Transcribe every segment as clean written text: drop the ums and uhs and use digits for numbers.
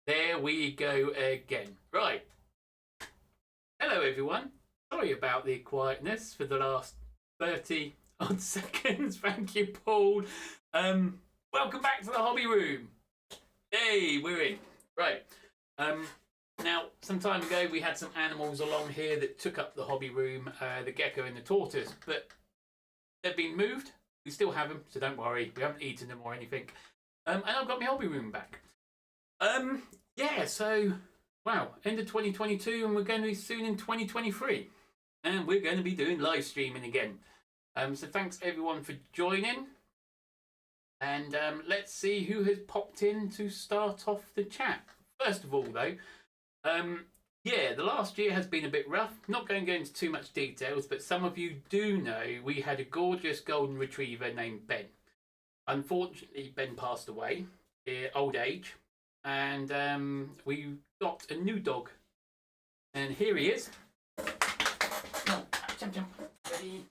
There we go again. Right. Hello, everyone. Sorry about the quietness for the last 30 odd seconds. Thank you, Paul. Welcome back to the hobby room. Hey, we're in. Right. Now, some time ago, we had some animals along here that took up the hobby room, the gecko and the tortoise, but they've been moved. We still have them, so don't worry. We haven't eaten them or anything. And I've got my hobby room back. Yeah, so, wow, end of 2022, and we're going to be soon in 2023. And we're going to be doing live streaming again. So thanks everyone for joining. And let's see who has popped in to start off the chat. First of all, though, yeah, the last year has been a bit rough. Not going to go into too much details, but some of you do know we had a gorgeous golden retriever named Ben. Unfortunately, Ben passed away, old age. And we got a new dog. And here he is. Oh, jump, jump. Ready?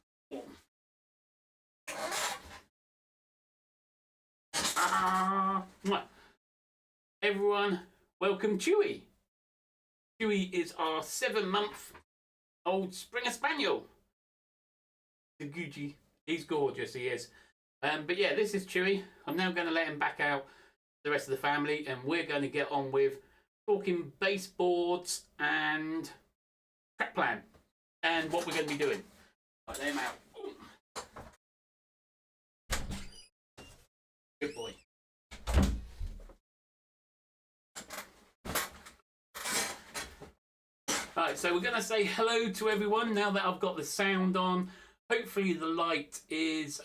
Everyone, welcome Chewy. Chewy is our 7-month-old Springer Spaniel. The Gucci. He's gorgeous, he is. But yeah, this is Chewy. I'm now going to let him back out the rest of the family, and we're going to get on with talking baseboards and track plan and what we're going to be doing. Right, let him out. Good boy. Right, so we're going to say hello to everyone now that I've got the sound on. Hopefully the light is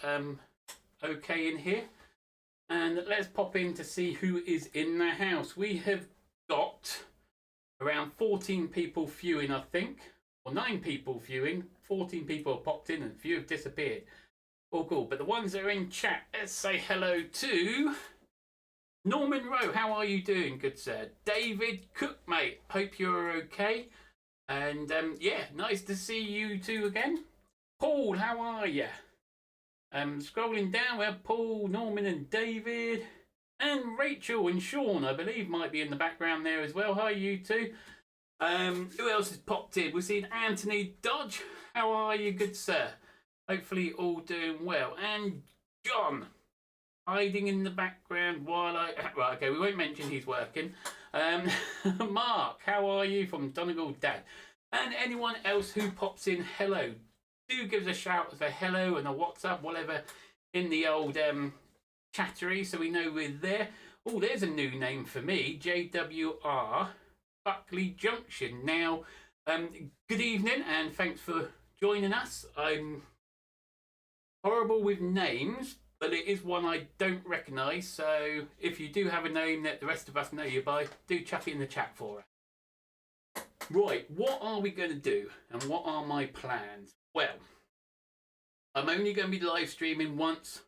okay in here. And let's pop in to see who is in the house. We have got around 14 people viewing, I think. Or 9 people viewing. 14 people have popped in and a few have disappeared. All cool. But the ones that are in chat, let's say hello to Norman Rowe. How are you doing, good sir? David Cook, mate. Hope you're okay. And yeah, nice to see you two again. Paul, how are you? Scrolling down, we have Paul, Norman and David. And Rachel and Sean, I believe, might be in the background there as well. Hi, you two. Who else has popped in? We've seen Anthony Dodge. How are you, good sir? Hopefully all doing well. And John, hiding in the background while I... Right, okay, we won't mention he's working. Mark, how are you? From Donegal Dad. And anyone else who pops in, hello. Do give us a shout as a hello and a WhatsApp, whatever, in the old chattery, so we know we're there. Oh, there's a new name for me, JWR Buckley Junction. Now, good evening and thanks for joining us. I'm horrible with names, but it is one I don't recognise, so if you do have a name that the rest of us know you by, do chuck it in the chat for us. Right, what are we going to do and what are my plans? Well, I'm only going to be live streaming once,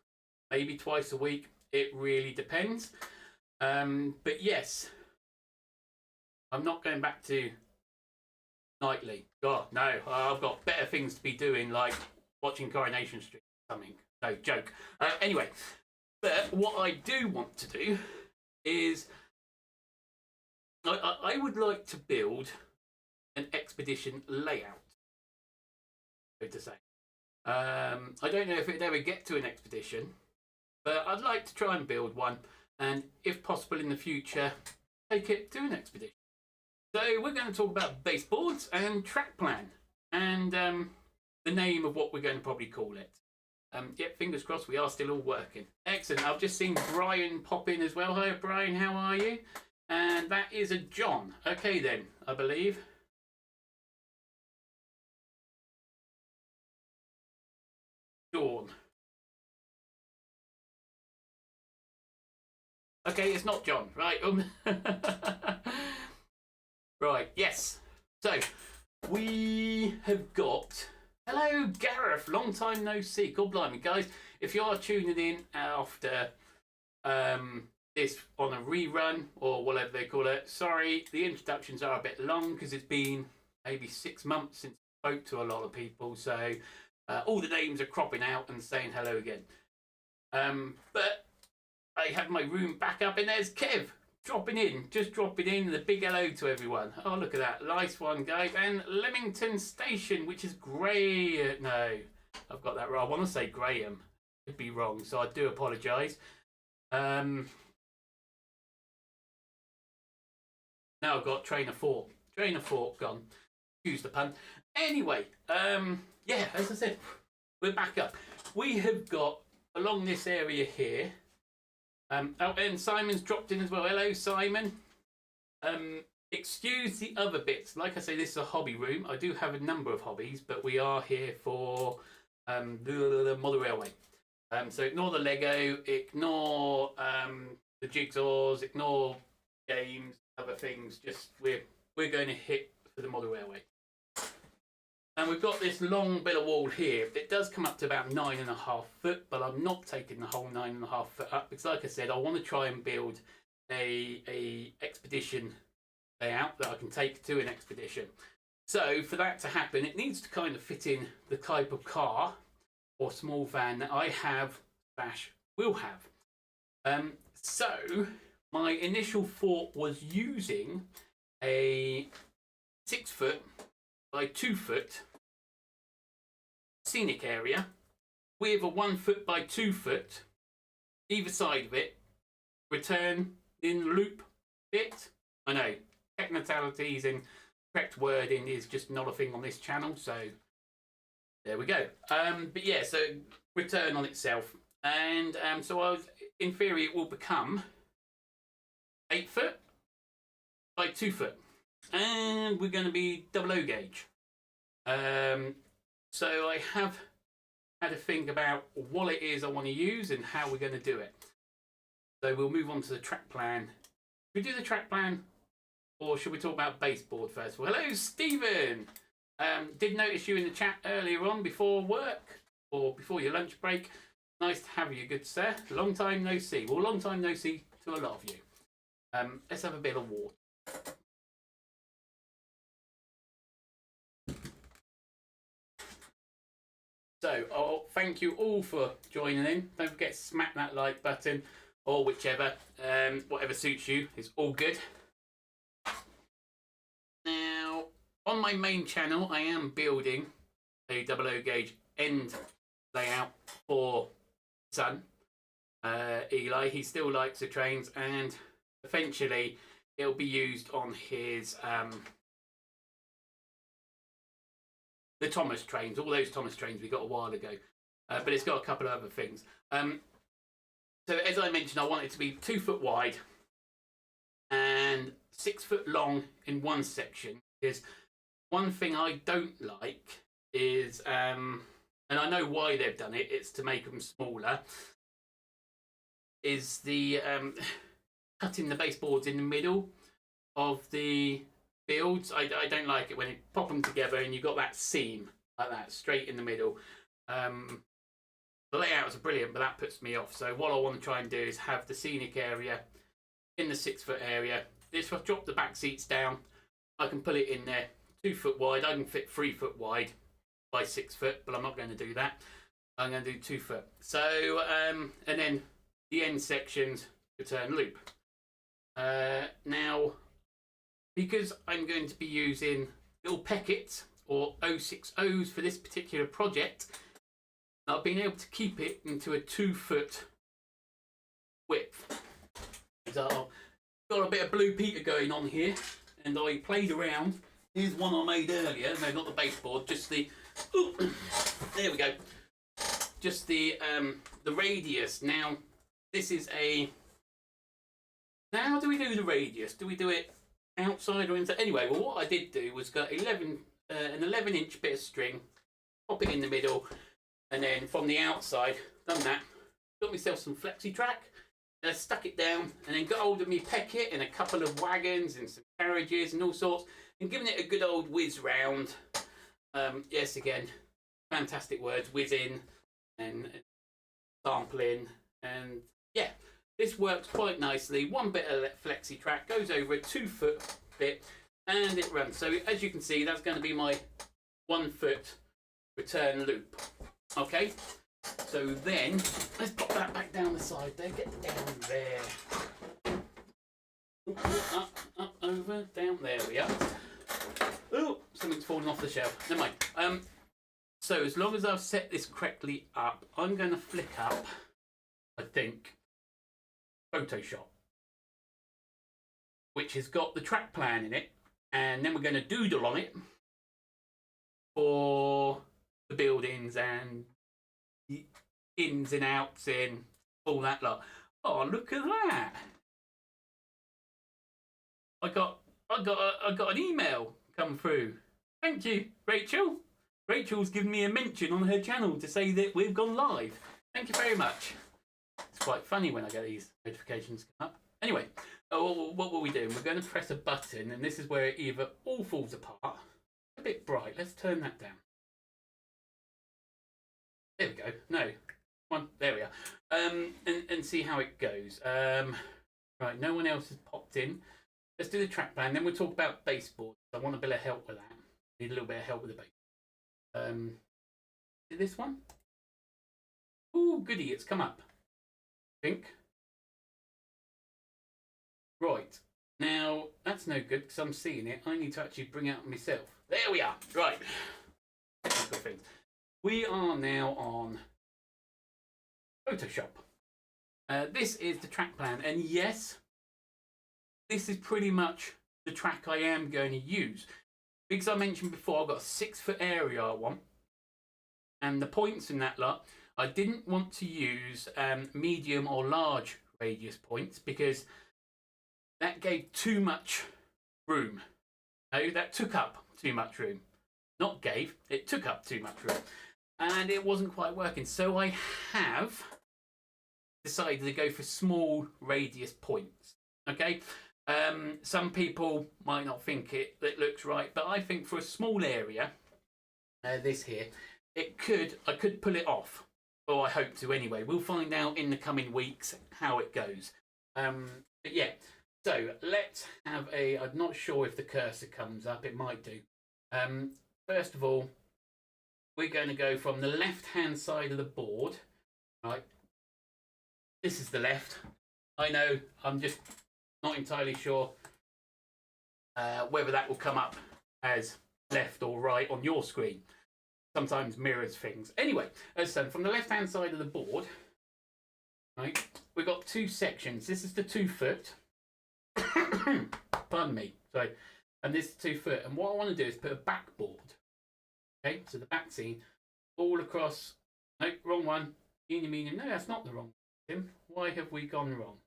maybe twice a week. It really depends. But yes, I'm not going back to nightly. God, no, I've got better things to be doing, like watching Coronation Street or something. No, joke. Anyway, but what I do want to do is I would like to build an expedition layout, so to say. I don't know if it'd ever get to an expedition, but I'd like to try and build one, and if possible in the future, take it to an expedition. So we're going to talk about baseboards and track plan, and the name of what we're going to probably call it. Yep, fingers crossed we are still all working. Excellent. I've just seen Brian pop in as well. Hi Brian, how are you? And that is a John. Okay then, I believe. Dawn. Okay, it's not John, right? Right, yes. So, we have got... Hello, Gareth. Long time no see. God blimey, guys. If you are tuning in after this on a rerun or whatever they call it, sorry, the introductions are a bit long because it's been maybe 6 months since I spoke to a lot of people. So, all the names are cropping out and saying hello again. But I have my room back up and there's Kev. dropping in, just dropping in. The big hello to everyone. Oh, look at that. Nice one, guys. And Leamington Station, which is Grey. No, I've got that wrong. I want to say Graham. Could be wrong, so I do apologise. Now I've got Trainer 4. Trainer 4 gone. Excuse the pun. Anyway, yeah, as I said, we're back up. We have got along this area here. Oh, and Simon's dropped in as well. Hello, Simon. Excuse the other bits. Like I say, this is a hobby room. I do have a number of hobbies, but we are here for the model railway. So ignore the Lego, ignore the jigsaws, ignore games, other things. Just we're going to hit for the model railway. And we've got this long bit of wall here. It does come up to about 9.5 foot, but I'm not taking the whole 9.5 foot up because, like I said, I want to try and build a expedition layout that I can take to an expedition. So for that to happen, it needs to kind of fit in the type of car or small van that I have / will have. So my initial thought was using a 6 foot by 2 foot scenic area with a 1 foot by 2 foot either side of it, return in loop bit. I know technicalities and correct wording is just not a thing on this channel, so there we go. But yeah, so return on itself, and so I was, in theory it will become 8 foot by 2 foot. And we're going to be 00 gauge. So I have had to think about what it is I want to use and how we're going to do it. So we'll move on to the track plan. Should we do the track plan, or should we talk about baseboard first? Well, hello, Stephen. Did notice you in the chat earlier on before work or before your lunch break. Nice to have you, good sir. Long time no see. Well, long time no see to a lot of you. Let's have a bit of water. So, thank you all for joining in. Don't forget to smack that like button, or whichever, whatever suits you is all good. Now, on my main channel, I am building a 00 gauge end layout for son, Eli. He still likes the trains, and eventually it'll be used on his the Thomas trains, all those Thomas trains we got a while ago, but it's got a couple of other things. So as I mentioned, I want it to be 2 foot wide and 6 foot long in one section, because one thing I don't like is, and I know why they've done it, it's to make them smaller, is the cutting the baseboards in the middle of the builds. I don't like it when you pop them together and you've got that seam like that straight in the middle. The layouts are brilliant, but that puts me off. So what I want to try and do is have the scenic area in the 6 foot area. If I drop the back seats down, I can put it in there 2 foot wide. I can fit 3 foot wide by 6 foot, but I'm not going to do that. I'm going to do 2 foot. So and then the end sections return loop. Now, because I'm going to be using little Peckets or 060s for this particular project, I've been able to keep it into a 2 foot width. So I've got a bit of Blue Peter going on here, and I played around. Here's one I made earlier. No, not the baseboard, just the. Ooh, there we go. Just the radius. Now, this is a. Now, how do we do the radius? Do we do it outside or inside? Anyway, well, what I did do was got an 11-inch bit of string, pop it in the middle, and then from the outside, done that, got myself some flexi track, and I stuck it down, and then got hold of me Peckett and a couple of wagons and some carriages and all sorts, and giving it a good old whiz round. Yes, again, fantastic words, whizzing and sampling, and yeah. This works quite nicely. One bit of flexi track goes over a 2 foot bit and it runs. So as you can see, that's going to be my 1 foot return loop. Okay, so then let's pop that back down the side there, get it down there. Up, over, down. There we are. Oh, something's fallen off the shelf. Never mind. So as long as I've set this correctly up, I'm going to flick up, I think, Photoshop, which has got the track plan in it, and then we're going to doodle on it for the buildings and the ins and outs and all that lot. Oh, look at that! I got an email come through. Thank you, Rachel. Rachel's given me a mention on her channel to say that we've gone live. Thank you very much. It's quite funny when I get these notifications come up. Anyway, what were we doing? We're going to press a button, and this is where it either all falls apart. A bit bright. Let's turn that down. There we go. No. Come on. There we are. And see how it goes. Right, no one else has popped in. Let's do the track plan. Then we'll talk about baseboards. I want a bit of help with that. Need a little bit of help with the baseboard. This one? Oh, goody, it's come up. I think. Right. Now, that's no good because I'm seeing it. I need to actually bring it out myself. There we are. Right. Technical things. We are now on Photoshop. This is the track plan. And yes, this is pretty much the track I am going to use. Because I mentioned before, I've got a 6-foot area I want. And the points in that lot, I didn't want to use medium or large radius points because that gave too much room. No, that took up too much room. Not gave, it took up too much room. And it wasn't quite working. So I have decided to go for small radius points. Okay? Some people might not think it looks right, but I think for a small area, this here, I could pull it off. Or I hope to anyway. We'll find out in the coming weeks how it goes. But yeah, so let's have I'm not sure if the cursor comes up, it might do. First of all, we're going to go from the left-hand side of the board. Right, this is the left. I know, I'm just not entirely sure whether that will come up as left or right on your screen. Sometimes mirrors things. Anyway, so from the left-hand side of the board, right, we've got two sections. This is the 2-foot. Pardon me. Sorry. And this is 2-foot. And what I want to do is put a backboard. Okay, so the back scene all across. No, wrong one. Medium. No, that's not the wrong one. Why have we gone wrong?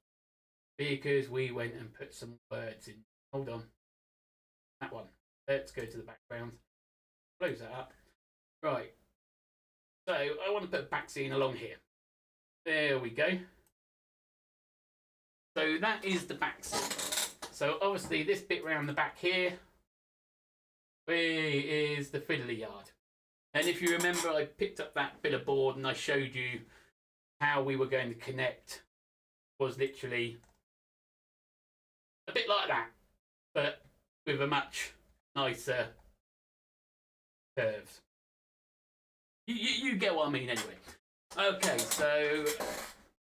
Because we went and put some words in. Hold on. That one. Let's go to the background. Close that up. Right. So I want to put a back scene along here. There we go. So that is the back scene. So obviously this bit round the back here is the fiddly yard. And if you remember, I picked up that bit of board and I showed you how we were going to connect. It was literally a bit like that, but with a much nicer curves. You get what I mean anyway. Okay, so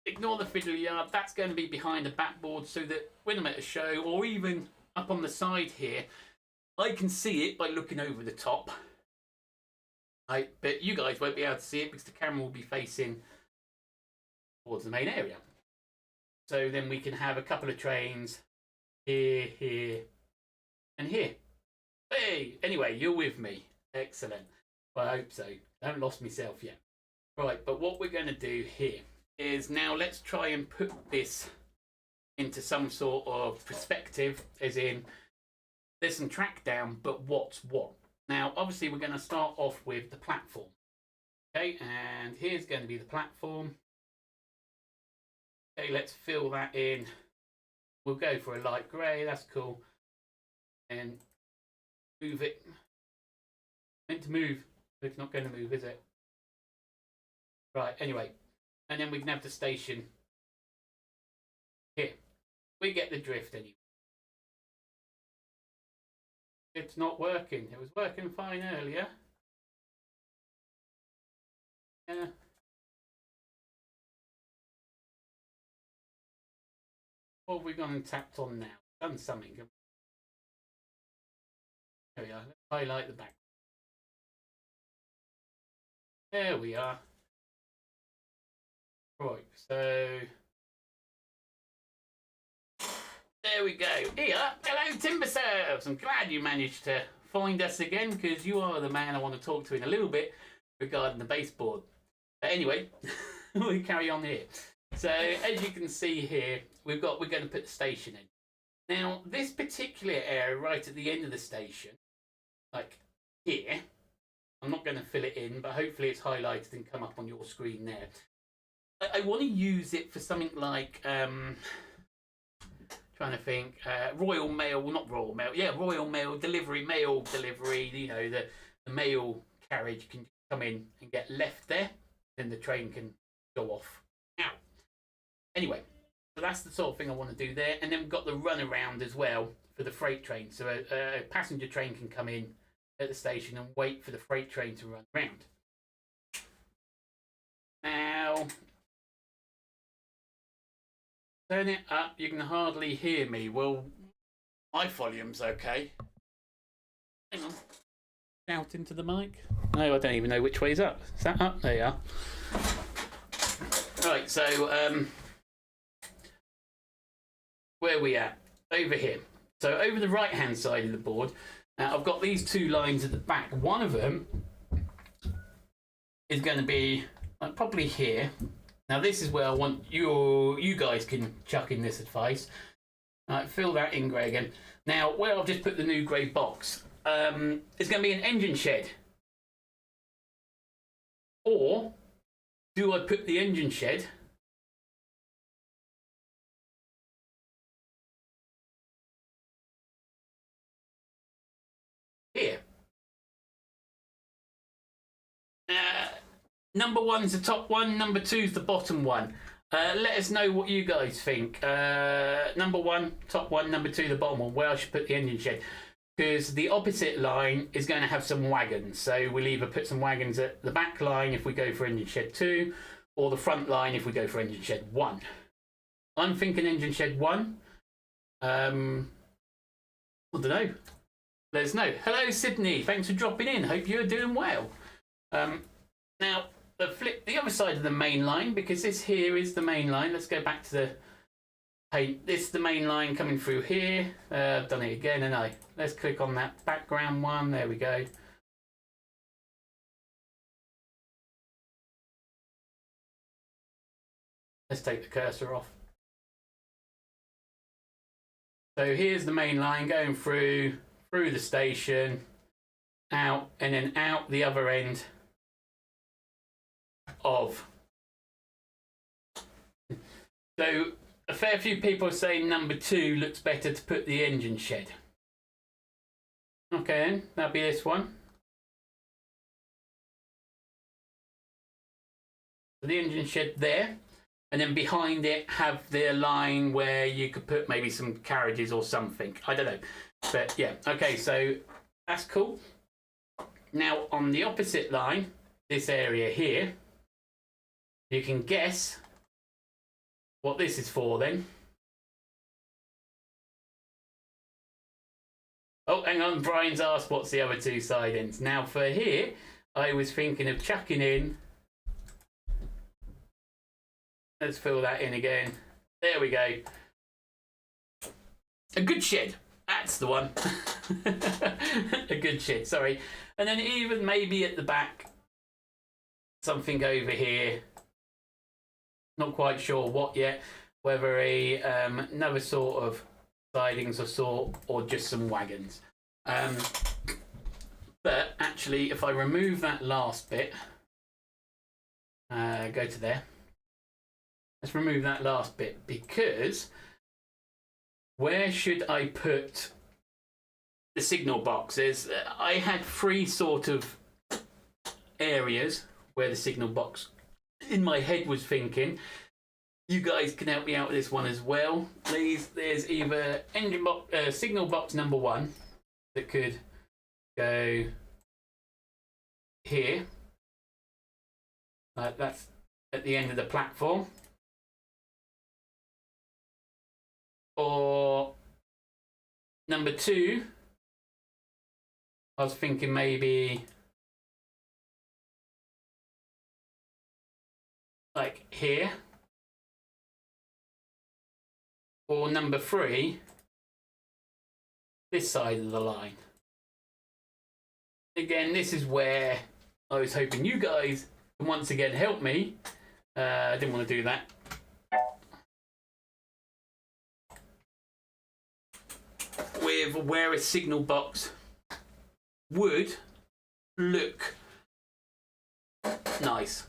ignore the fiddly yard. That's going to be behind the backboard so that when I'm at a show or even up on the side here, I can see it by looking over the top. Right, but you guys won't be able to see it because the camera will be facing towards the main area. So then we can have a couple of trains here, and here. Hey, anyway, you're with me. Excellent. Well, I hope so. I haven't lost myself yet. Right, but what we're going to do here is now let's try and put this into some sort of perspective, as in there's some track down, but what's what? Now, obviously, we're going to start off with the platform. Okay, and here's going to be the platform. Okay, let's fill that in. We'll go for a light grey, that's cool. And move it. Meant to move, but it's not going to move, is it? Right, anyway. And then we can have the station here. We get the drift anyway. It's not working. It was working fine earlier. Yeah. What have we gone and tapped on now? done something. There we are. Let's highlight the back. There we are. Right, so there we go. Here, hello Timber Serves. I'm glad you managed to find us again, because you are the man I want to talk to in a little bit regarding the baseboard. Anyway, we carry on here. So as you can see here, we're going to put the station in. Now this particular area right at the end of the station, like here, I'm not going to fill it in, but hopefully it's highlighted and come up on your screen there. I want to use it for something like trying to think, Royal Mail, well, not Royal Mail, yeah, Royal Mail delivery, mail delivery. You know, the mail carriage can come in and get left there, then the train can go off out. Anyway, so that's the sort of thing I want to do there. And then we've got the runaround as well for the freight train. So a passenger train can come in at the station and wait for the freight train to run around. Now, turn it up, you can hardly hear me. Well, my volume's okay. Hang on. Shout into the mic. No, I don't even know which way's up. Is that up? There you are. Right, so where are we at? Over here. So over the right hand side of the board, I've got these two lines at the back. One of them is going to be probably here. Now this is where I want you guys can chuck in this advice. Fill that in, Greg. Now where I've just put the new grey box, it's going to be an engine shed. Or do I put the engine shed here? Number one's the top one, number two's the bottom one. Let us know what you guys think. Number one, top one, number two, the bottom one, where I should put the engine shed. Because the opposite line is going to have some wagons. So we'll either put some wagons at the back line if we go for engine shed 2, or the front line if we go for engine shed 1. I'm thinking engine shed 1. I don't know. Let us know. Hello, Sydney. Thanks for dropping in. Hope you're doing well. Now, the other side of the main line, because this here is the main line. Let's go back to the paint. This is the main line coming through here. I've done it again, and let's click on that background one. There we go. Let's take the cursor off. So here's the main line going through the station, out, and then out the other end of. So a fair few people are saying number 2 looks better to put the engine shed. Okay, then that'll be this one. So the engine shed there, and then behind it have the line where you could put maybe some carriages or something. I don't know, but yeah. Okay, so that's cool. Now on the opposite line, this area here, you can guess what this is for then. Oh, hang on, Brian's asked what's the other two side ends. Now for here, I was thinking of chucking in. Let's fill that in again. There we go. A good shed. That's the one. A good shed, sorry. And then even maybe at the back, something over here. Not quite sure what yet. Whether another sort of sidings or sort, or just some wagons. But actually, if I remove that last bit, go to there. Let's remove that last bit, because where should I put the signal boxes? I had 3 sort of areas where the signal box in my head was thinking. You guys can help me out with this one as well, please. There's either engine box, signal box number 1 that could go here. That's at the end of the platform. Or Number 2, I was thinking maybe like here. Or number 3, this side of the line. Again, this is where I was hoping you guys can once again help me. I didn't want to do that. With where a signal box would look nice.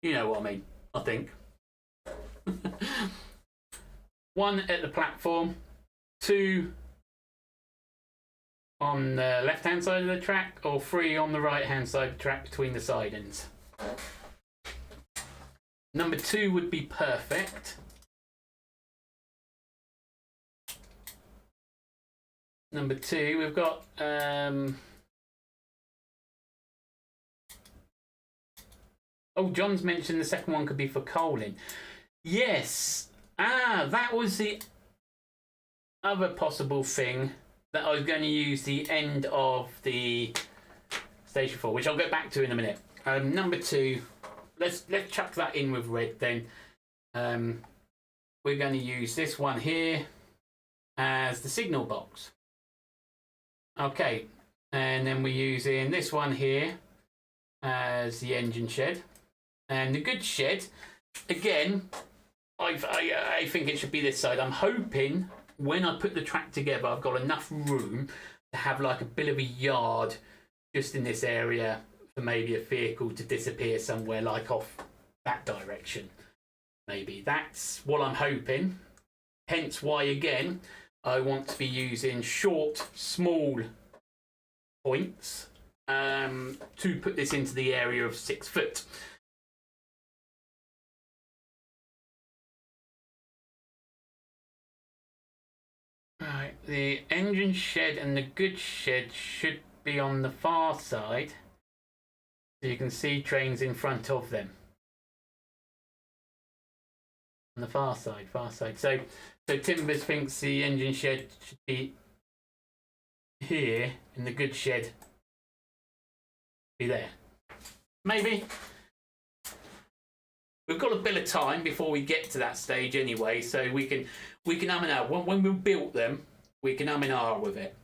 You know what I mean, I think. 1 at the platform, 2 on the left hand side of the track, or 3 on the right hand side of the track between the sidings. Number 2 would be perfect. Number 2, we've got oh, John's mentioned the second one could be for coaling. Yes. That was the other possible thing that I was going to use the end of the station for, which I'll get back to in a minute. Number 2, let's chuck that in with red then. We're going to use this one here as the signal box. Okay, and then we're using this one here as the engine shed. And the goods shed, again, I think it should be this side. I'm hoping when I put the track together, I've got enough room to have like a bit of a yard just in this area for maybe a vehicle to disappear somewhere, like off that direction. Maybe that's what I'm hoping. Hence why, again, I want to be using short, small points to put this into the area of 6 foot. Right, the engine shed and the goods shed should be on the far side, so you can see trains in front of them. On the far side, So Timbers thinks the engine shed should be here, and the goods shed be there. Maybe. We've got a bit of time before we get to that stage anyway, so we can um and ah. When we've built them, we can um and ah with it,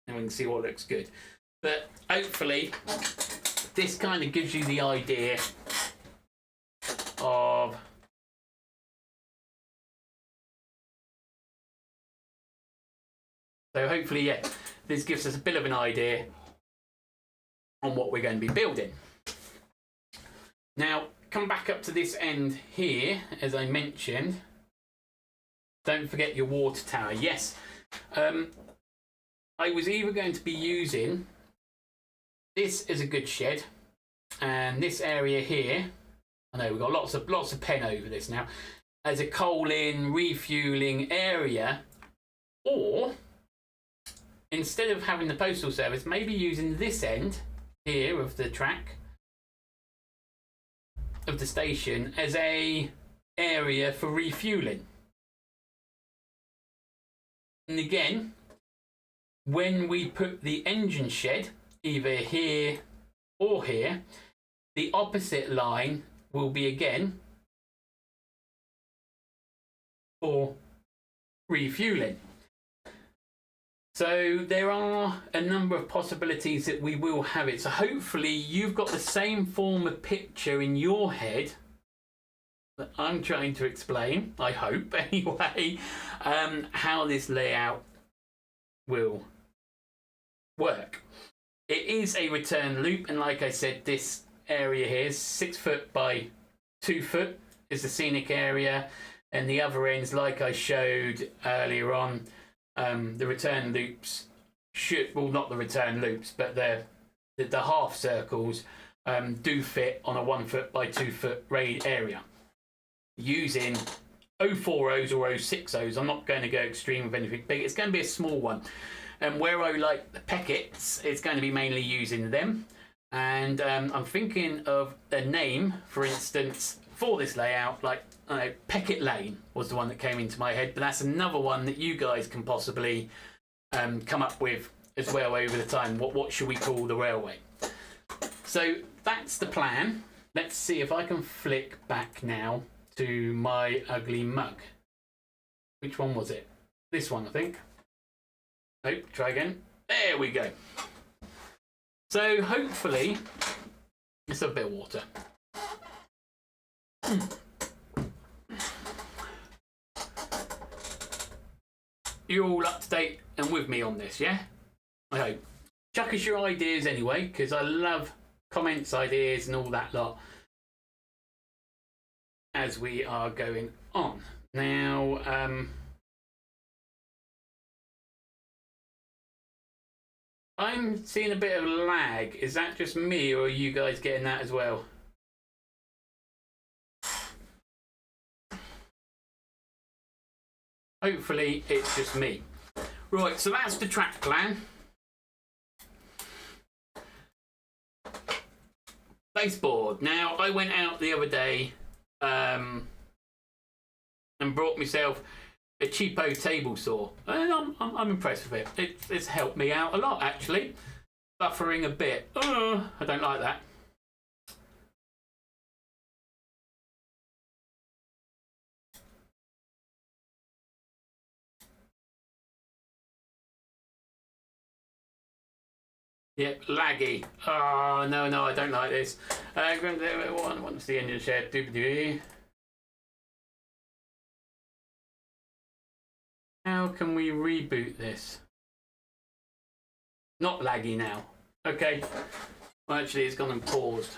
and we can see what looks good. But hopefully, this kind of gives you the idea of so hopefully, yeah, this gives us a bit of an idea on what we're going to be building. Now, come back up to this end here, as I mentioned. Don't forget your water tower. Yes, I was either going to be using this as a goods shed, and this area here, I know we've got lots of pen over this now, as a coal-in, refueling area, or instead of having the postal service, maybe using this end here of the track, of the station, as a area for refueling. And again, when we put the engine shed either here or here, the opposite line will be again for refueling. So there are a number of possibilities that we will have it. So hopefully you've got the same form of picture in your head that I'm trying to explain, I hope anyway, how this layout will work. It is a return loop, and like I said, this area here is 6 foot by 2 foot is the scenic area, and the other ends, like I showed earlier on, the return loops should, well, not the return loops, but the half circles do fit on a 1 foot by 2 foot area using 040s or 060s. I'm not going to go extreme with anything big. It's going to be a small one. And where I like the packets, it's going to be mainly using them. And I'm thinking of a name, for instance, for this layout, like Peckett Lane was the one that came into my head, but that's another one that you guys can possibly come up with as well over the time. What should we call the railway? So that's the plan. Let's see if I can flick back now to my ugly mug. Which one was it? This one, I think. Nope, try again. There we go. So hopefully, let's have a bit of water. You're all up to date and with me on this, yeah? I hope. Chuck us your ideas anyway, because I love comments, ideas, and all that lot as we are going on. Now, I'm seeing a bit of lag. Is that just me, or are you guys getting that as well? Hopefully it's just me. Right, so that's the track plan. Baseboard. Now, I went out the other day and brought myself a cheapo table saw, and I'm impressed with it. It's helped me out a lot, actually. Buffering a bit. I don't like that. Yep, laggy. Oh, no, I don't like this. What's the engine shed? How can we reboot this? Not laggy now. Okay. Well, actually, it's gone and paused.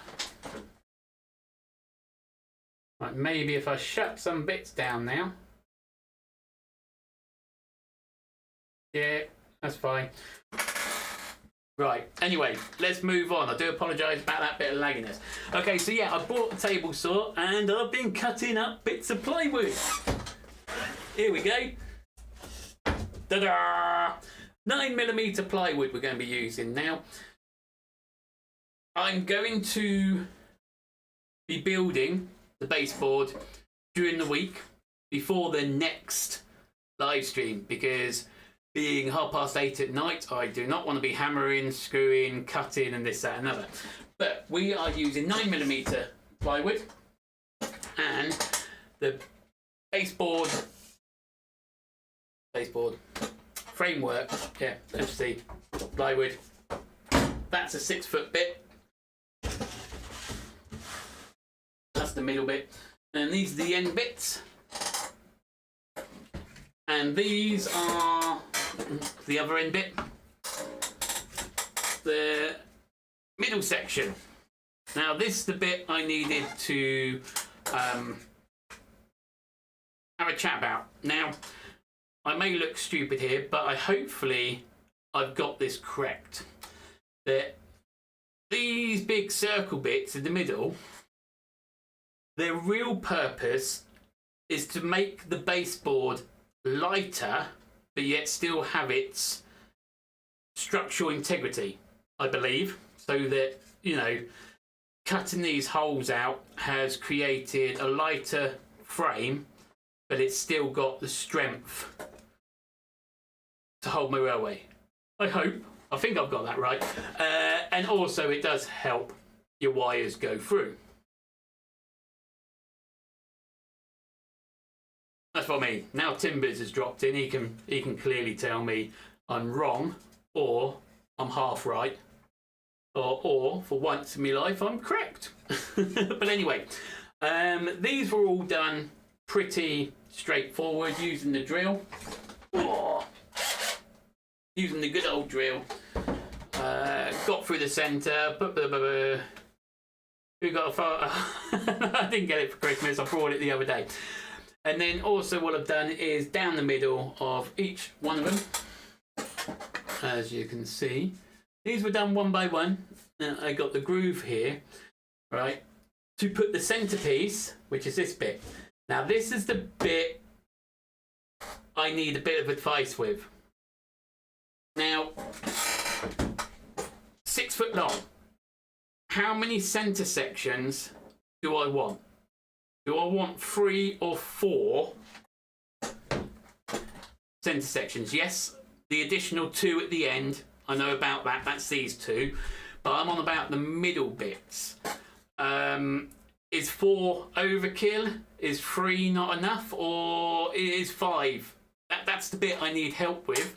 Right, maybe if I shut some bits down now. Yeah, that's fine. Right, anyway, let's move on. I do apologise about that bit of lagginess. Okay, so yeah, I bought a table saw and I've been cutting up bits of plywood. Here we go. Ta-da! 9mm plywood we're going to be using now. I'm going to be building the baseboard during the week before the next live stream, because being 8:30 at night, I do not want to be hammering, screwing, cutting and this, that and other. But we are using 9mm plywood, and the baseboard framework, yeah, let's see, plywood, that's a 6-foot bit, that's the middle bit, and these are the end bits, and these are the other end bit, the middle section. Now this is the bit I needed to have a chat about. Now, I may look stupid here, but hopefully I've got this correct. That these big circle bits in the middle, their real purpose is to make the baseboard lighter, but yet still have its structural integrity, I believe, so that, you know, cutting these holes out has created a lighter frame, but it's still got the strength to hold my railway. I hope. I think I've got that right. And also it does help your wires go through. That's what I mean. Now Timbers has dropped in, he can clearly tell me I'm wrong, or I'm half right, or for once in my life I'm correct. But anyway, these were all done pretty straightforward using the drill. Using the good old drill. Got through the centre. We got a photo. I didn't get it for Christmas, I brought it the other day. And then also what I've done is down the middle of each one of them, as you can see. These were done one by one. Now I got the groove here, right, to put the centerpiece, which is this bit. Now this is the bit I need a bit of advice with. Now, 6 foot long. How many center sections do I want? Do I want 3 or 4 centre sections? Yes, the additional 2 at the end, I know about that, that's these 2. But I'm on about the middle bits. Is 4 overkill? Is 3 not enough? Or is 5? That's the bit I need help with.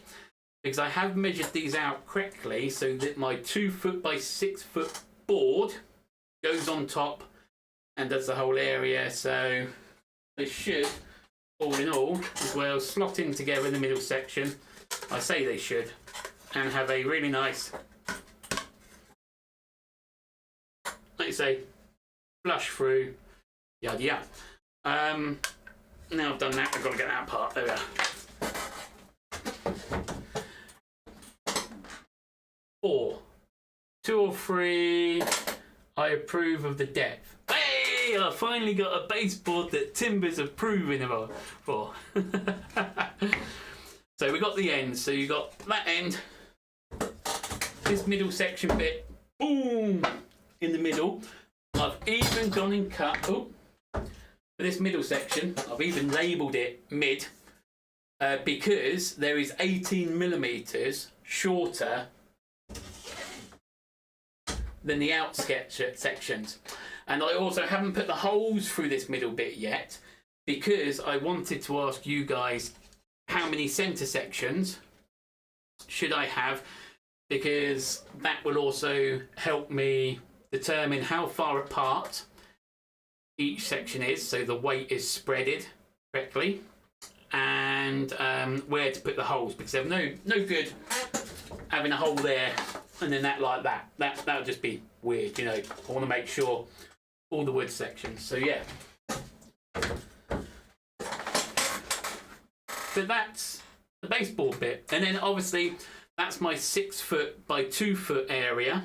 Because I have measured these out correctly so that my 2 foot by 6 foot board goes on top and does the whole area. So they should, all in all, as well, slot in together in the middle section. I say they should. And have a really nice, like you say, flush through, yada yada. Now I've done that, I've got to get that part. There we are. 4, 2 or 3. I approve of the depth. Hey, I finally got a baseboard that Timber's approving of for. So we got the end. So you got that end, this middle section bit, boom, in the middle. I've even gone and cut, for this middle section, I've even labelled it mid because there is 18mm shorter than the outskirts sections. And I also haven't put the holes through this middle bit yet because I wanted to ask you guys how many centre sections should I have, because that will also help me determine how far apart each section is, so the weight is spreaded correctly, and where to put the holes, because they're no good having a hole there and then that like that. That would just be weird, you know. I want to make sure all the wood sections. So yeah. So that's the baseboard bit, and then obviously that's my 6 foot by 2 foot area,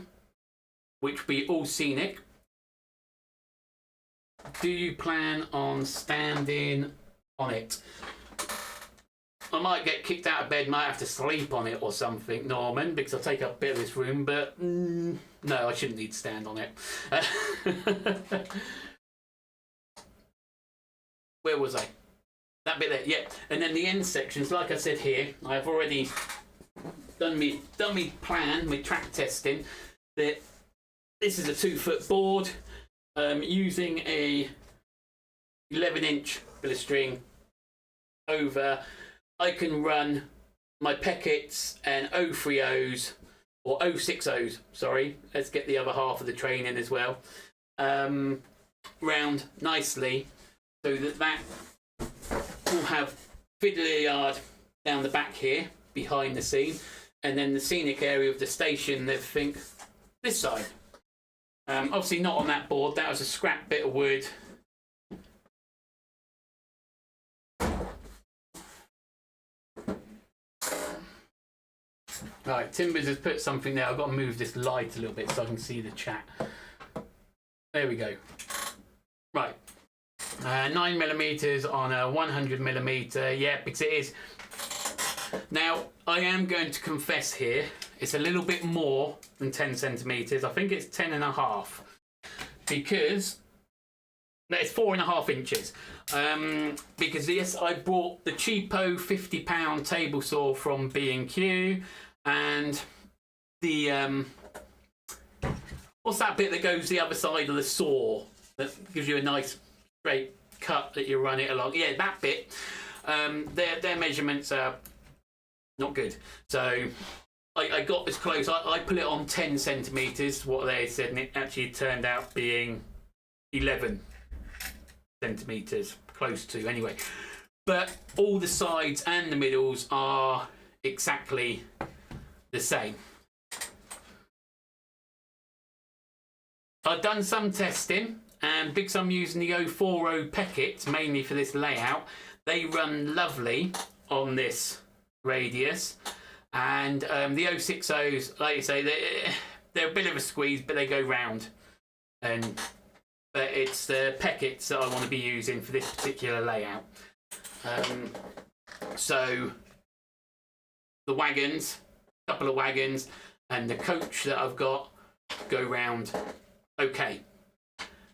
which will be all scenic. Do you plan on standing on it? I might get kicked out of bed, might have to sleep on it or something, Norman, because I'll take up a bit of this room, but no, I shouldn't need to stand on it. Where was I? That bit there, yeah. And then the end sections, like I said here, I've already done me plan, my track testing, that this is a 2 foot board, using a 11-inch bit of string over. I can run my Peckets and 030s, or 060s, sorry, let's get the other half of the train in as well, round nicely, so that will have fiddly yard down the back here, behind the scene, and then the scenic area of the station, they think this side. Obviously not on that board, that was a scrap bit of wood. Right, Timbers has put something there. I've got to move this light a little bit so I can see the chat. There we go. Right. 9mm on a 100mm. Yeah, because it is. Now, I am going to confess here, it's a little bit more than 10 centimetres. I think it's 10.5. Because it's 4.5 inches. Because yes, I bought the cheapo £50 table saw from B&Q, and the what's that bit that goes the other side of the saw that gives you a nice straight cut that you run it along? Yeah, that bit. Their measurements are not good. So I got as close. I put it on 10 centimetres, what they said, and it actually turned out being 11 centimetres, close to anyway. But all the sides and the middles are exactly the same. I've done some testing, and because I'm using the 040 Peckets mainly for this layout, they run lovely on this radius. And the 060s, like you say, they're a bit of a squeeze, but they go round. But it's the Peckets that I want to be using for this particular layout. So the wagons, a couple of wagons, and the coach that I've got go round okay.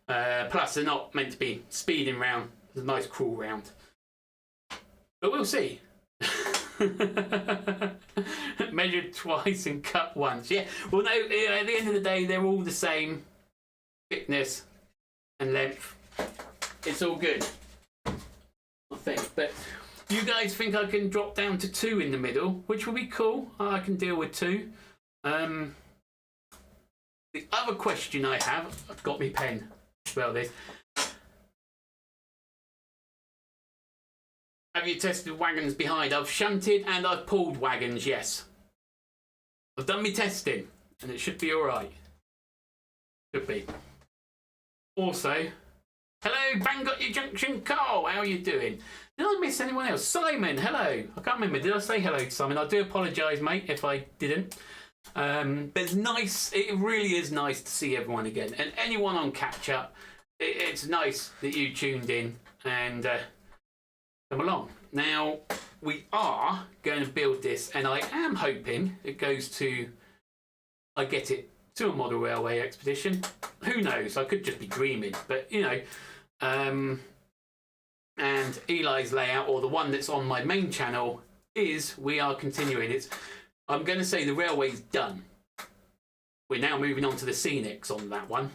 Plus, they're not meant to be speeding round. It's a nice crawl round. But we'll see. Measured twice and cut once. Yeah. Well, no, at the end of the day, they're all the same thickness and length. It's all good, I think. But you guys think I can drop down to 2 in the middle, which will be cool. I can deal with 2. The other question I have, I've got my pen. Spell this. Have you tested wagons behind? I've shunted and I've pulled wagons, yes. I've done my testing and it should be alright. Should be. Also, hello, Bangor Junction Carl, how are you doing? Did I miss anyone else? Simon, hello. I can't remember, did I say hello to Simon? I do apologise, mate, if I didn't. But it's nice, it really is nice to see everyone again. And anyone on catch up, it's nice that you tuned in and come along. Now, we are going to build this, and I am hoping it goes to, I get it to a model railway expedition. Who knows? I could just be dreaming, but you know. And Eli's layout, or the one that's on my main channel, is we are continuing. I'm going to say the railway's done. We're now moving on to the scenics on that one,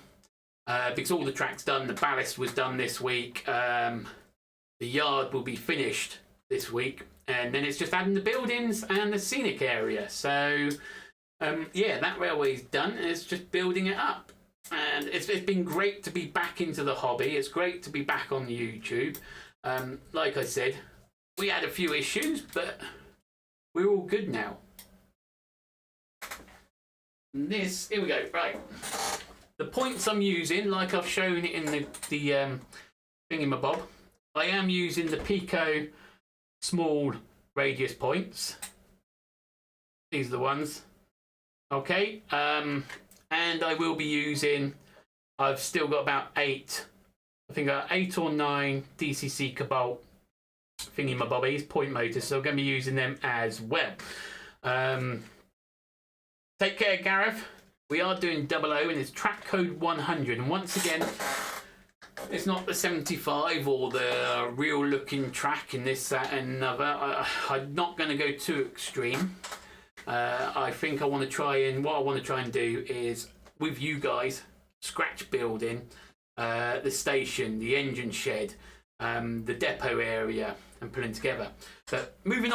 because all the track's done. The ballast was done this week. The yard will be finished this week, and then it's just adding the buildings and the scenic area. So yeah, that railway's done. It's just building it up, and it's been great to be back into the hobby. It's great to be back on YouTube. Like I said, we had a few issues, but we're all good now. And this, here we go. Right, the points I'm using, like I've shown it in the thingamabob, I am using the Pico small radius points. These are the ones. Okay, and I will be using, I've still got about 8, I think 8 or 9 DCC Cobalt thingamabobbies, point motors, so I'm going to be using them as well. Take care, Gareth. We are doing 00 and it's track code 100, and once again, it's not the 75 or the real looking track and this, that and another. I'm not going to go too extreme. I think I want to try and, what I want to try and do is, with you guys, scratch building the station, the engine shed, the depot area, and putting together. But moving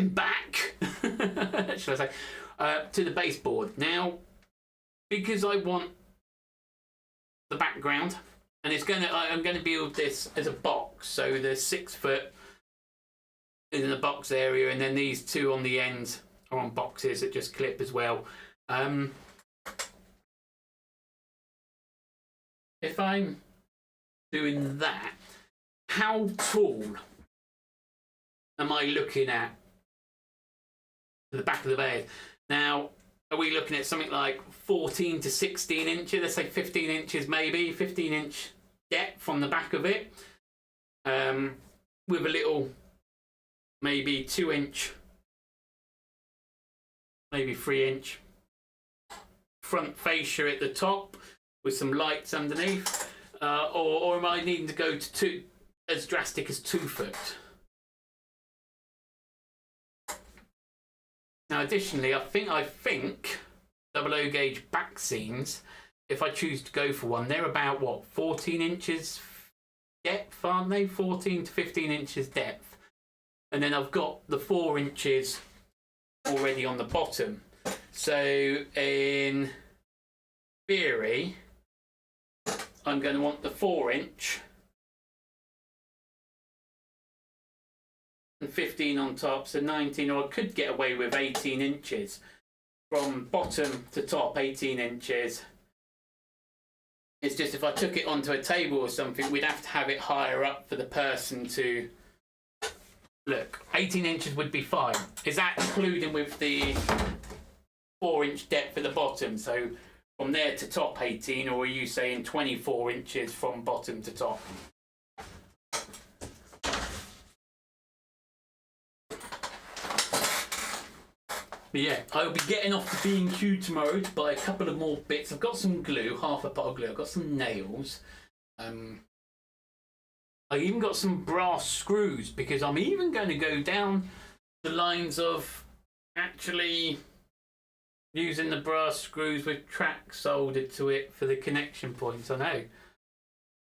back, should I say, to the baseboard. Now, because I want the background, and I'm going to build this as a box, so the 6 foot in the box area, and then these 2 on the ends are on boxes that just clip as well. If I'm doing that, how tall am I looking at the back of the bed? Now, are we looking at something like 14 to 16 inches? Let's say 15 inches maybe, 15-inch depth from the back of it, with a little maybe 2-inch, maybe 3-inch front fascia at the top with some lights underneath, or am I needing to go to as drastic as 2 foot? Now, additionally, I think 00 gauge back seams, if I choose to go for one, they're about what, 14 inches depth, aren't they? 14 to 15 inches depth. And then I've got the 4 inches already on the bottom. So in theory, I'm going to want the 4-inch and 15 on top, so 19, or I could get away with 18 inches from bottom to top, 18 inches. It's just if I took it onto a table or something, we'd have to have it higher up for the person to look. 18 inches would be fine. Is that including with the 4-inch depth at the bottom? So from there to top 18, or are you saying 24 inches from bottom to top? But yeah, I'll be getting off to B&Q tomorrow to buy a couple of more bits. I've got some glue, half a pot of glue. I've got some nails. I even got some brass screws because I'm even going to go down the lines of actually using the brass screws with track soldered to it for the connection points. I know,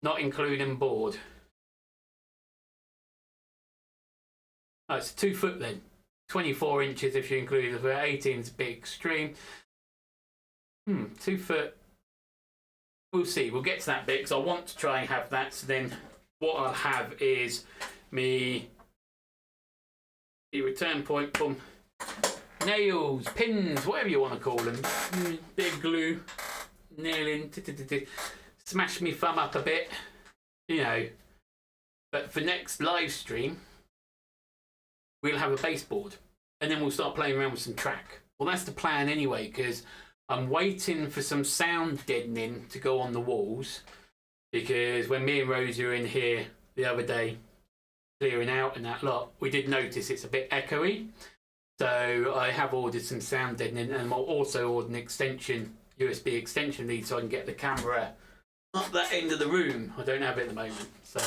not including board. Oh, it's 2 foot then. 24 inches if you include it. 18 is a bit extreme. 2 foot. We'll see. We'll get to that bit because I want to try and have that. So then what I'll have is the return point, boom, nails, pins, whatever you want to call them, bit of glue, nailing, smash me thumb up a bit, you know. But for next live stream, we'll have a baseboard, and then we'll start playing around with some track. Well, that's the plan anyway, because I'm waiting for some sound deadening to go on the walls. Because when me and Rosie were in here the other day, clearing out and that lot, we did notice it's a bit echoey. So I have ordered some sound deadening, and I'll also order an extension, USB extension lead, so I can get the camera up that end of the room. I don't have it at the moment. So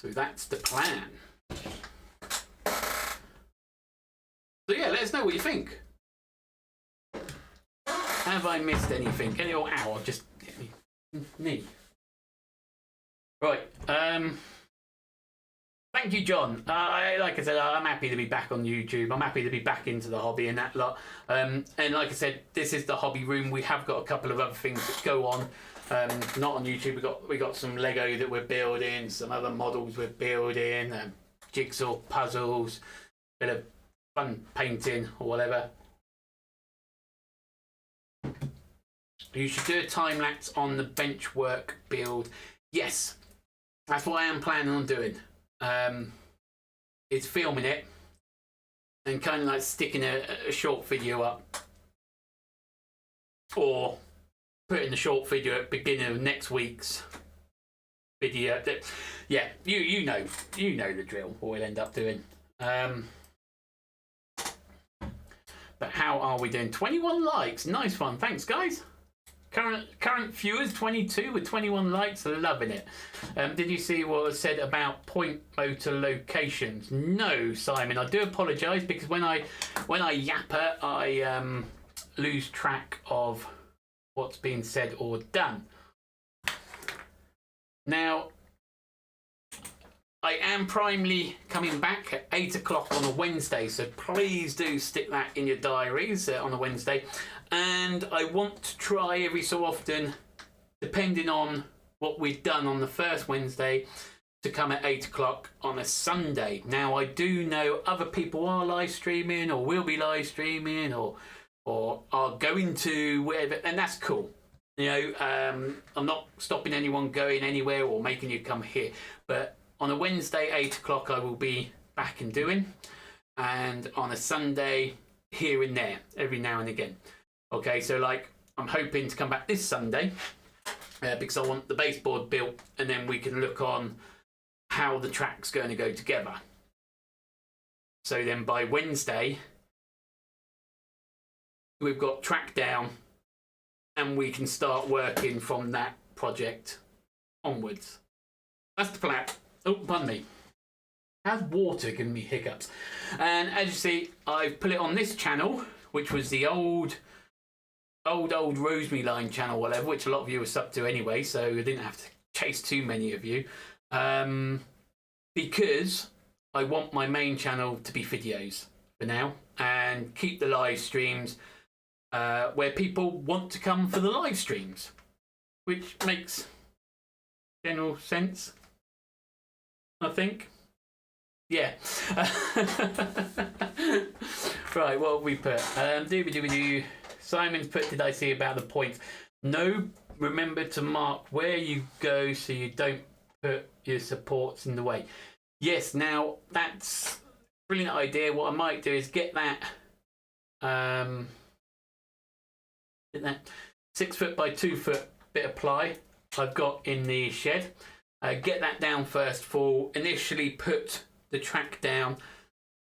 that's the plan. So yeah, let us know what you think. Have I missed anything? Ow, I've just hit me knee. Right. Thank you, John. Like I said, I'm happy to be back on YouTube. I'm happy to be back into the hobby and that lot. And like I said, this is the hobby room. We have got a couple of other things that go on. Not on YouTube. We got some Lego that we're building, some other models we're building, jigsaw puzzles, bit of fun painting or whatever. You should do a time lapse on the bench work build. Yes, that's what I am planning on doing. It's filming it and kind of like sticking a short video up, or putting the short video at the beginning of next week's video. Yeah, you know the drill. What we'll end up doing. But how are we doing? 21 likes. Nice one. Thanks, guys. Current viewers 22 with 21 likes, loving it. Did you see what was said about point motor locations? No, Simon, I do apologise, because when I yapper, I lose track of what's been said or done. Now, I am primarily coming back at 8 o'clock on a Wednesday, so please do stick that in your diaries on a Wednesday. And I want to try every so often, depending on what we've done on the first Wednesday, to come at 8 o'clock on a Sunday. Now, I do know other people are live streaming or will be live streaming or are going to wherever, and that's cool. You know, I'm not stopping anyone going anywhere or making you come here. But on a Wednesday, 8 o'clock, I will be back and doing. And on a Sunday, here and there, every now and again. Okay, so like I'm hoping to come back this Sunday because I want the baseboard built, and then we can look on how the track's going to go together. So then by Wednesday, we've got track down, and we can start working from that project onwards. That's the plan. Oh, pardon me. How's water giving me hiccups? And as you see, I've put it on this channel, which was the old Rosemary Line channel, whatever, which a lot of you were subbed to anyway, so I didn't have to chase too many of you, because I want my main channel to be videos for now, and keep the live streams where people want to come for the live streams, which makes general sense, I think. Yeah. Right, what have we put? Doobie-doobie-doo. Simon's put, did I see about the points? No, remember to mark where you go so you don't put your supports in the way. Yes, now that's a brilliant idea. What I might do is get that 6 foot by 2 foot bit of ply I've got in the shed. Get that down first of all, initially put the track down,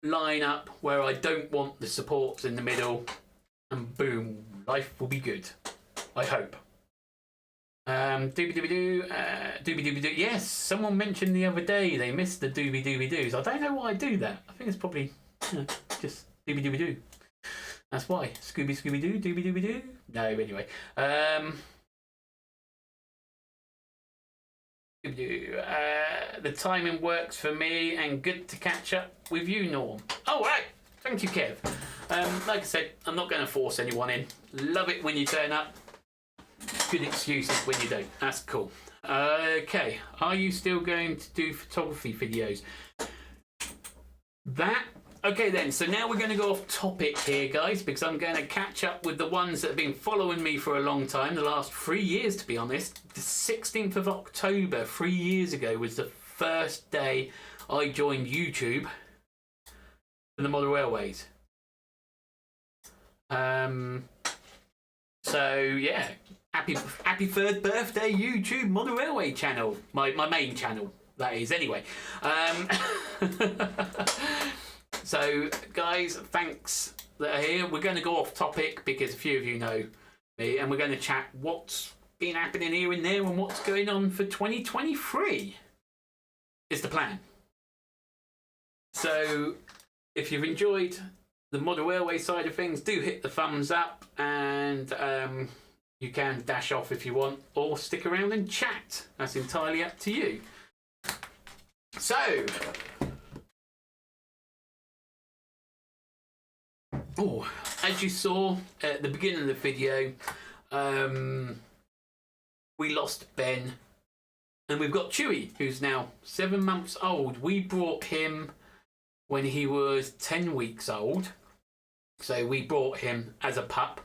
line up where I don't want the supports in the middle, and boom, life will be good. I hope. Doobie-doobie-doo, doobie-doobie-doo. Yes, someone mentioned the other day they missed the doobie-doobie-doos. I don't know why I do that. I think it's probably just doobie-doobie-doo. That's why. Scooby-Scooby-Doo, doobie-doobie-doo. No, anyway. The timing works for me, and good to catch up with you, Norm. Oh, right. Thank you, Kev. Like I said, I'm not going to force anyone in. Love it when you turn up. Good excuses when you don't. That's cool. Okay. Are you still going to do photography videos? Okay then, so now we're going to go off topic here, guys, because I'm going to catch up with the ones that have been following me for a long time, the last 3 years, to be honest. The 16th of October, 3 years ago, was the first day I joined YouTube for the Model Railways. So, yeah, happy 3rd birthday, YouTube Model Railway channel. My main channel, that is, anyway. So, guys, thanks that are here. We're going to go off topic because a few of you know me, and we're going to chat what's been happening here and there and what's going on for 2023 is the plan. So, if you've enjoyed the Model Railway side of things, do hit the thumbs up, and you can dash off if you want, or stick around and chat. That's entirely up to you. So, as you saw at the beginning of the video, we lost Ben, and we've got Chewy, who's now 7 months old. We brought him when he was 10 weeks old, so we brought him as a pup,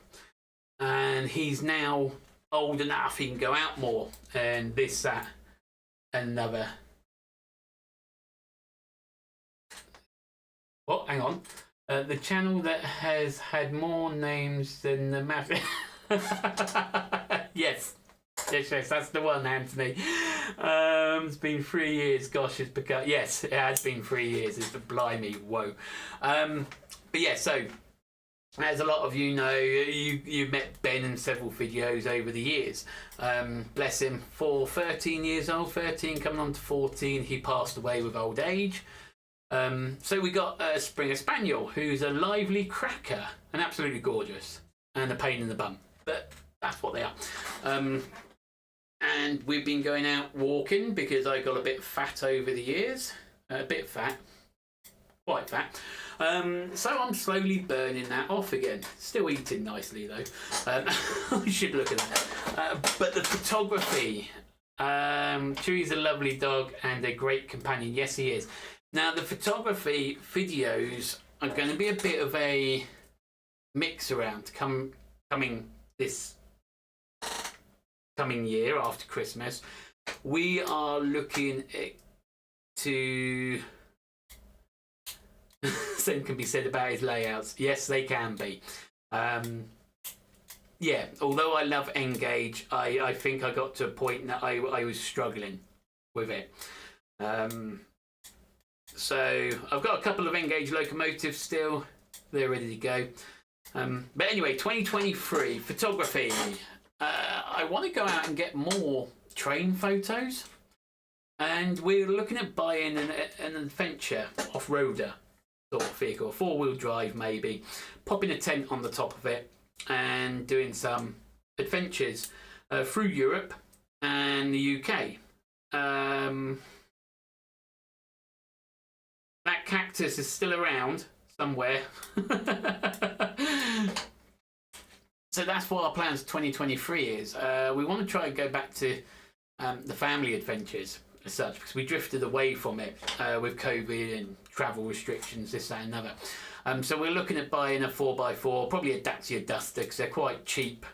and he's now old enough he can go out more, and this, that, another. Oh, hang on. The channel that has had more names than the map. Yes, that's the one, Anthony. It's been 3 years. Gosh, it's become. Yes, it has been 3 years. It's blimey, whoa. But yeah, so as a lot of you know, you met Ben in several videos over the years. Bless him, for 13 years old, 13 coming on to 14, he passed away with old age. So we got a Springer Spaniel, who's a lively cracker and absolutely gorgeous, and a pain in the bum, but that's what they are. And we've been going out walking because I got a bit fat over the years, a bit fat, quite fat. So I'm slowly burning that off again. Still eating nicely though. I should look at that. But the photography, Chewy's a lovely dog and a great companion. Yes, he is. Now, the photography videos are going to be a bit of a mix around coming this coming year after Christmas. We are looking to... Same can be said about his layouts. Yes, they can be. Yeah, although I love Engage, I think I got to a point that I was struggling with it. So I've got a couple of Engage locomotives still. They're ready to go. But anyway, 2023 photography. I want to go out and get more train photos, and we're looking at buying an adventure off-roader sort of vehicle, a 4-wheel drive maybe, popping a tent on the top of it and doing some adventures through Europe and the UK. That cactus is still around somewhere. So that's what our plans for 2023 is. We want to try and go back to the family adventures as such, because we drifted away from it with COVID and travel restrictions, this, that, and another. So we're looking at buying a 4x4, probably a Dacia Duster, because they're quite cheap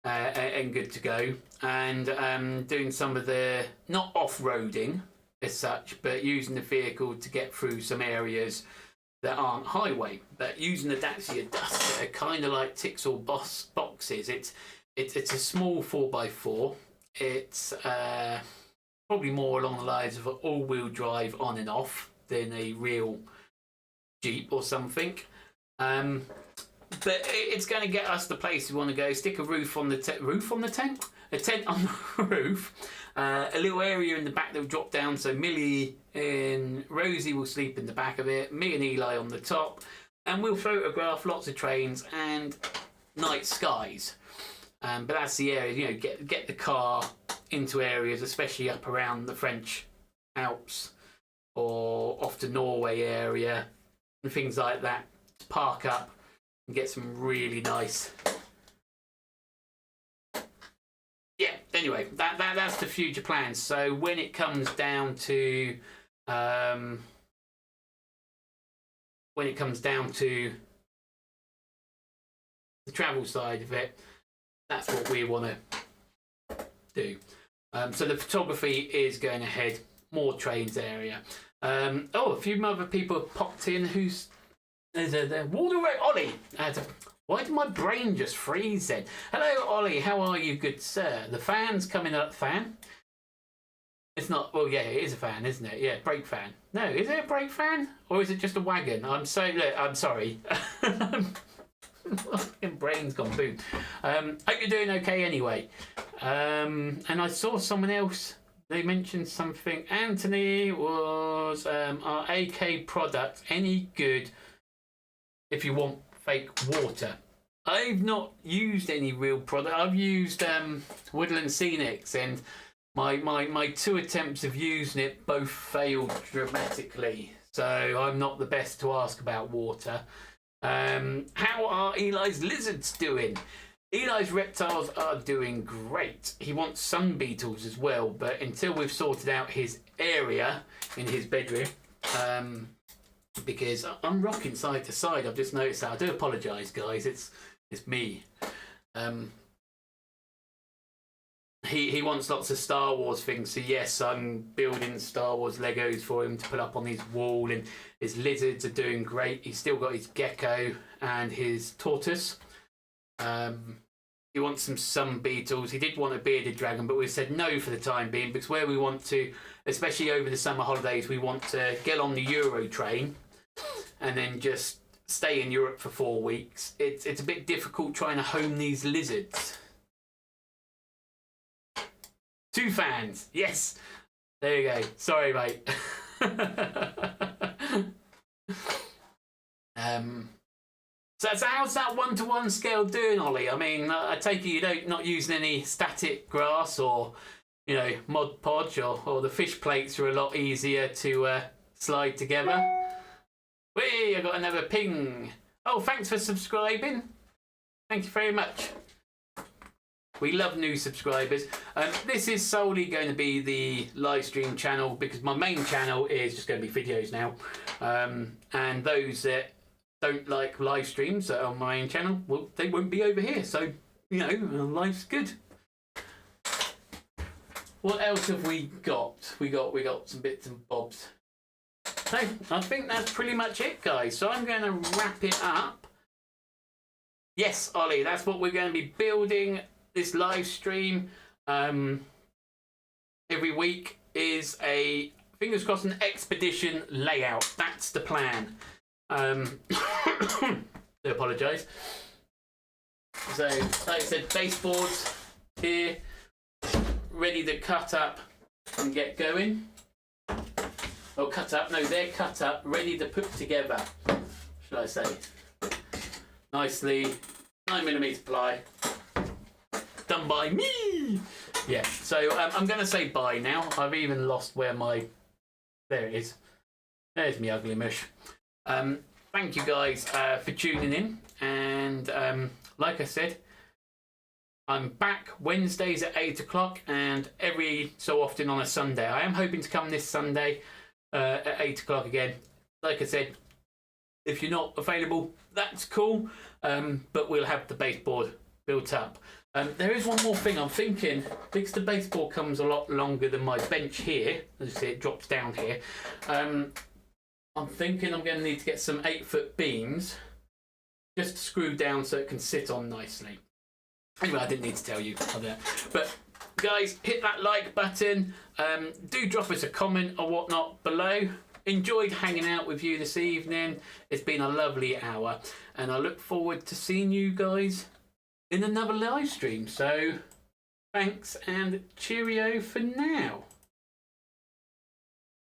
and good to go. And doing some of the, not off-roading as such, but using the vehicle to get through some areas that aren't highway. But using the Dacia Duster kind of like ticks all boxes. It's a small 4x4. It's probably more along the lines of an all-wheel drive on and off than a real Jeep or something. But it's going to get us the place we want to go. Stick a roof on the tent, a tent on the roof, a little area in the back that will drop down. So Millie and Rosie will sleep in the back of it. Me and Eli on the top, and we'll photograph lots of trains and night skies. But that's the area. You know, get the car into areas, especially up around the French Alps or off to Norway area and things like that. Park up and get some really nice. Yeah. Anyway, that's the future plans. So when it comes down to the travel side of it, that's what we want to do. So the photography is going ahead. More trains area. A few other people have popped in. There's a Walter Ollie. Why did my brain just freeze then? Hello, Ollie. How are you, good sir? The fan's coming up. Fan? It's not. Well, yeah, it is a fan, isn't it? Yeah, brake fan. No, is it a brake fan or is it just a wagon? I'm sorry. My brain's gone boom. Hope you're doing okay anyway. And I saw someone else. They mentioned something. Anthony was our AK product any good if you want fake water? I've not used any real product. I've used Woodland Scenics, and my 2 attempts of using it both failed dramatically. So I'm not the best to ask about water. How are Eli's lizards doing? Eli's reptiles are doing great. He wants sun beetles as well, but until we've sorted out his area in his bedroom, because I'm rocking side to side. I've just noticed that. I do apologise, guys. It's me. He wants lots of Star Wars things. So yes, I'm building Star Wars Legos for him to put up on his wall, and his lizards are doing great. He's still got his gecko and his tortoise. He wants some sun beetles. He did want a bearded dragon, but we said no for the time being, because where we want to, especially over the summer holidays, we want to get on the Euro train and then just stay in Europe for 4 weeks. It's a bit difficult trying to home these lizards. 2 fans. Yes. There you go. Sorry, mate. So how's that 1-to-1 scale doing, Ollie? I mean, I take it you not using any static grass or, Mod Podge, or the fish plates are a lot easier to slide together. Whee, I got another ping. Oh, thanks for subscribing. Thank you very much. We love new subscribers. This is solely going to be the live stream channel, because my main channel is just going to be videos now. And those that don't like live streams that are on my own channel, well, they won't be over here. So, life's good. What else have we got? We got some bits and bobs. So I think that's pretty much it, guys. So I'm going to wrap it up. Yes, Ollie, that's what we're going to be building. This live stream every week is a, fingers crossed, an expedition layout. That's the plan. I apologise. So, like I said, baseboards here, ready to cut up and get going. Or cut up, no, they're cut up, ready to put together, should I say. Nicely, 9mm ply. Done by me. Yeah, so I'm going to say bye now. I've even lost where my... There it is. There's me ugly mush. Thank you guys for tuning in. And like I said, I'm back Wednesdays at 8 o'clock and every so often on a Sunday. I am hoping to come this Sunday at 8 o'clock again. Like I said, if you're not available, that's cool. But we'll have the baseboard built up. There is one more thing I'm thinking, because the baseboard comes a lot longer than my bench here, as you see it drops down here. I'm thinking I'm going to need to get some 8-foot beams just to screw down so it can sit on nicely. Anyway, I didn't need to tell you that. But guys, hit that like button. Do drop us a comment or whatnot below. enjoyed hanging out with you this evening. It's been a lovely hour, and I look forward to seeing you guys in another live stream. So thanks and cheerio for now.